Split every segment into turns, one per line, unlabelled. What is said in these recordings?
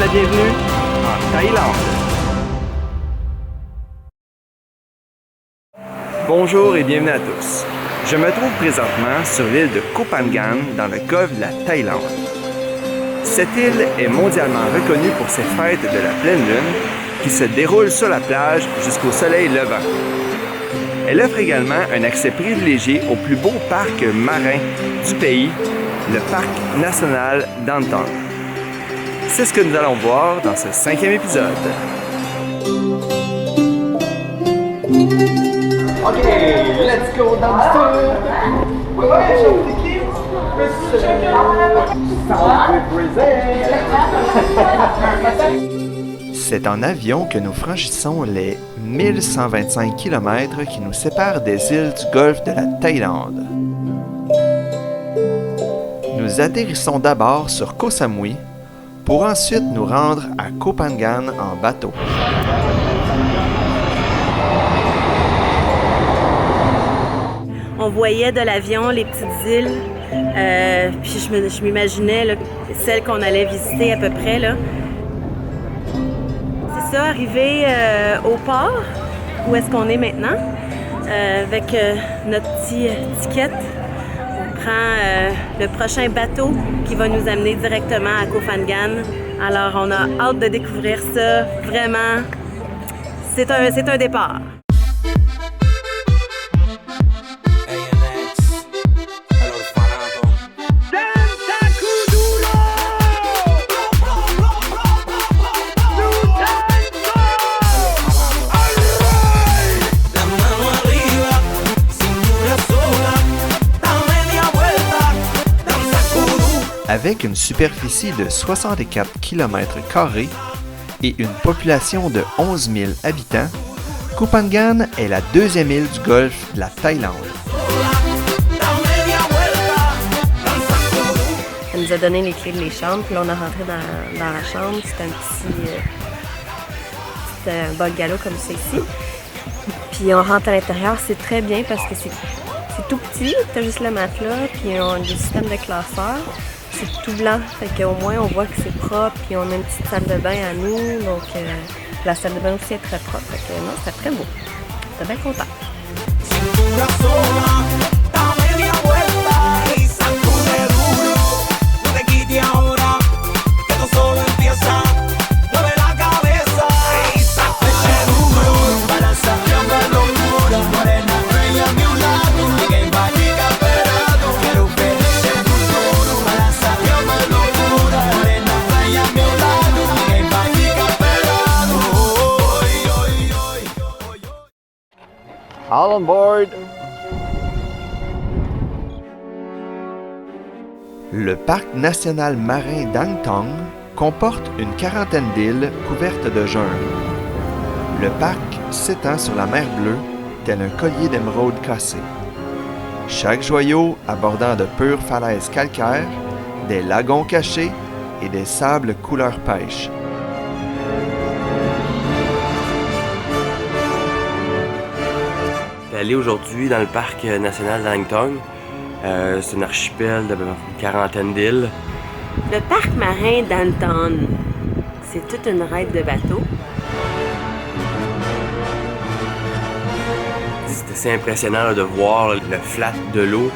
la bienvenue en Thaïlande. Bonjour et bienvenue à tous. Je me trouve présentement sur l'île de Koh Phangan dans le golfe de la Thaïlande. Cette île est mondialement reconnue pour ses fêtes de la pleine lune qui se déroulent sur la plage jusqu'au soleil levant. Elle offre également un accès privilégié au plus beau parc marin du pays, le parc national d'Antong. C'est ce que nous allons voir dans ce 5e épisode.
Ok, let's go downstairs.
C'est en avion que nous franchissons les 1125 km qui nous séparent des îles du golfe de la Thaïlande. Nous atterrissons d'abord sur Koh Samui pour ensuite nous rendre à Koh Phangan en bateau.
On voyait de l'avion les petites îles, puis je m'imaginais là, celles qu'on allait visiter à peu près. Là. C'est ça, arrivé au port, où est-ce qu'on est maintenant, avec notre petit ticket. On prend le prochain bateau qui va nous amener directement à Koh Phangan. Alors, on a hâte de découvrir ça. Vraiment, c'est un départ.
Avec une superficie de 64 km² et une population de 11 000 habitants, Koh Phangan est la deuxième île du golfe de la Thaïlande.
Elle nous a donné les clés de les chambres, puis là on est rentré dans la chambre. C'était un bol galop comme ça ici. Puis on rentre à l'intérieur, c'est très bien parce que c'est tout petit, t'as juste le matelas, puis on a des systèmes de classeurs. C'est tout blanc, fait qu'au moins on voit que c'est propre, puis on a une petite salle de bain à nous, donc la salle de bain aussi est très propre, fait que non, c'était très beau. J'étais bien contente.
All on board!
Le parc national marin d'Antong comporte une quarantaine d'îles couvertes de jungle. Le parc s'étend sur la mer Bleue, tel un collier d'émeraude cassé. Chaque joyau abordant de pures falaises calcaires, des lagons cachés et des sables couleur pêche.
Aller aujourd'hui dans le parc national d'Antong. C'est un archipel de une quarantaine d'îles.
Le parc marin d'Antong, c'est toute une raide de bateaux.
C'est assez impressionnant là, de voir là, le flat de l'eau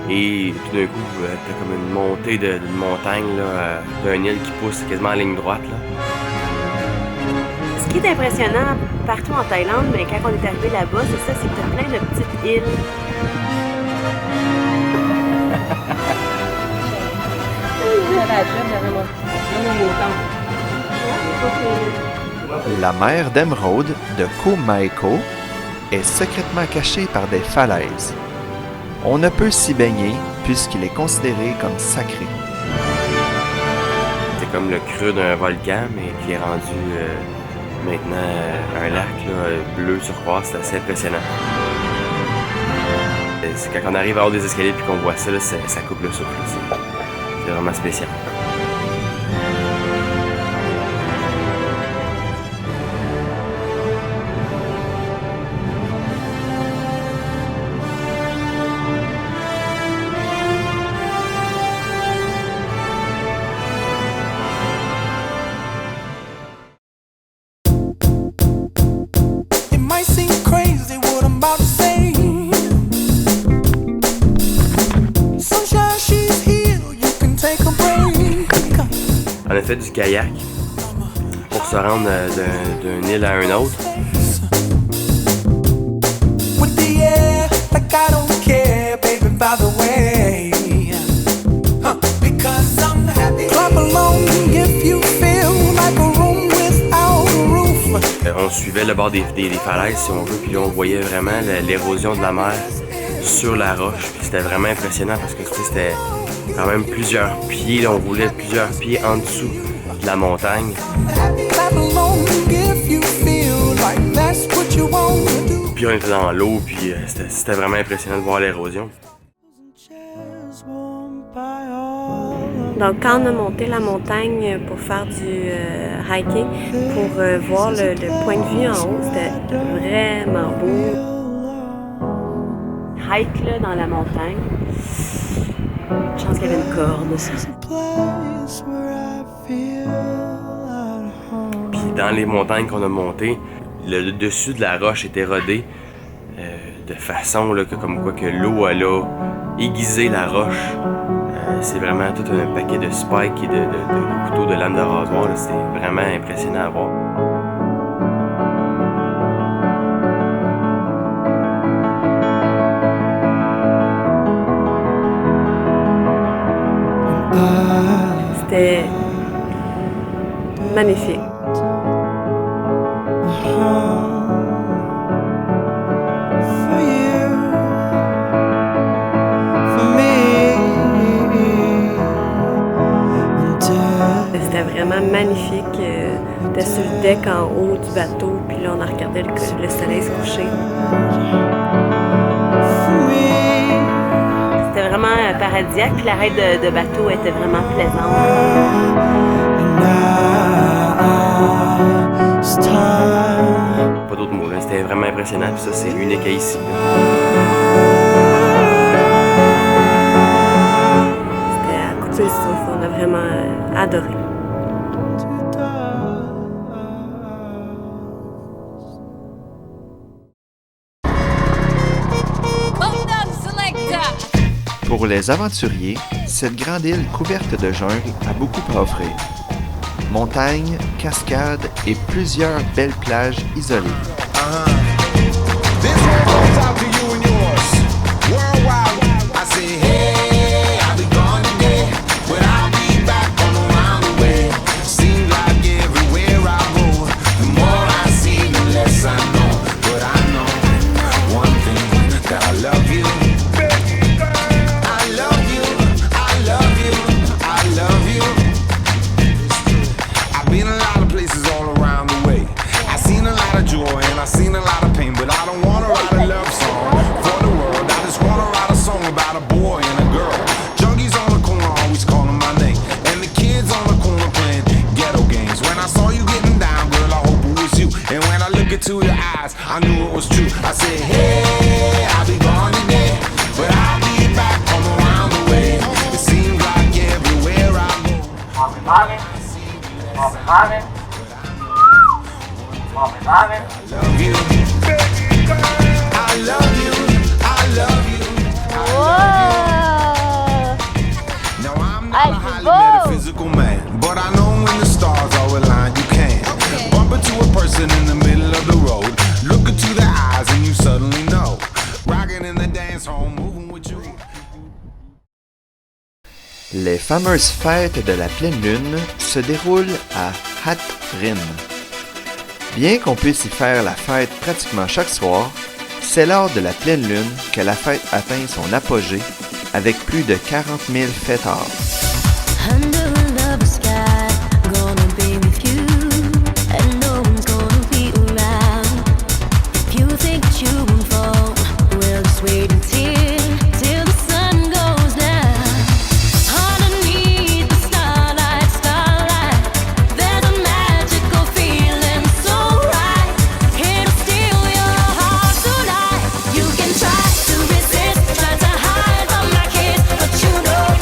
et tout d'un coup, t'as comme une montée d'une montagne, d'une île qui pousse quasiment en ligne droite. Là.
Ce qui est impressionnant partout en Thaïlande, mais quand on est arrivé là-bas, c'est ça, c'est que t'as plein de petites îles.
La mer d'émeraude de Koh Mae Koh est secrètement cachée par des falaises. On ne peut s'y baigner puisqu'il est considéré comme sacré.
C'est comme le creux d'un volcan, mais qui est rendu maintenant un lac là, bleu turquoise. C'est assez impressionnant. C'est quand on arrive à haut des escaliers et qu'on voit ça, là, ça coupe le souffle. C'est vraiment spécial.
might seem crazy what I'm about to say. Sunshine, she's here, you can take a break.
On a fait du kayak pour se rendre d'une île à une autre.
With the air, like I don't care, baby, by the way. Because I'm happy. Clap along if you feel like a room without a roof.
On suivait le bord des falaises, si on veut, puis là, on voyait vraiment l'érosion de la mer sur la roche. Puis c'était vraiment impressionnant parce que c'était quand même plusieurs pieds. Là, on roulait plusieurs pieds en dessous de la montagne. Puis on était dans l'eau, puis c'était vraiment impressionnant de voir l'érosion.
Donc, quand on a monté la montagne pour faire du hiking, pour voir le point de vue en haut, c'était vraiment beau. Hike là, dans la montagne. Je pense qu'il y avait une corde.
Puis dans les montagnes qu'on a montées, le dessus de la roche était rodé de façon là, que, comme quoi que l'eau elle a aiguisé la roche. C'est vraiment tout un paquet de spikes et de couteaux de lame de rasoir. C'était vraiment impressionnant à voir.
C'était magnifique. C'était vraiment magnifique. C'était sur le deck en haut du bateau, puis là on a regardé le soleil se coucher. C'était vraiment paradisiaque, puis l'arrêt de bateau était vraiment plaisante.
Pas d'autres mots, là. C'était vraiment impressionnant, puis ça c'est unique à ici.
C'était à couper le souffle, on a vraiment adoré.
Pour les aventuriers, cette grande île couverte de jungle a beaucoup à offrir. Montagnes, cascades et plusieurs belles plages isolées.
To your eyes, I knew it was true. I said, hey, I'll be gone today, but I'll be back from around the way. It seems like everywhere I go. I love you. I love you. I love you. Now I'm not a highly metaphysical man, but I know when the stars are aligned, you can bump into a person in the middle of the road, look into their eyes and you suddenly know. Rocking in the dance hall, moving with you.
Les fameuses fêtes de la pleine lune se déroulent à Hat Rin. Bien qu'on puisse y faire la fête pratiquement chaque soir, c'est lors de la pleine lune que la fête atteint son apogée avec plus de 40 000 fêtards.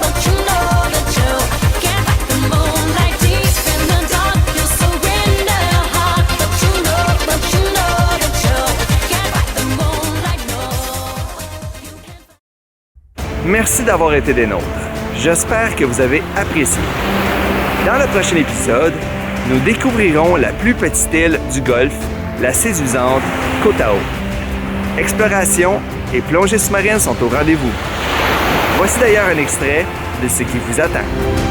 But you know that you
Merci d'avoir été des nôtres. J'espère que vous avez apprécié. Dans le prochain épisode, nous découvrirons la plus petite île du Golfe, la séduisante Kotao. Exploration et plongée sous-marine sont au rendez-vous. Voici d'ailleurs un extrait de ce qui vous attend.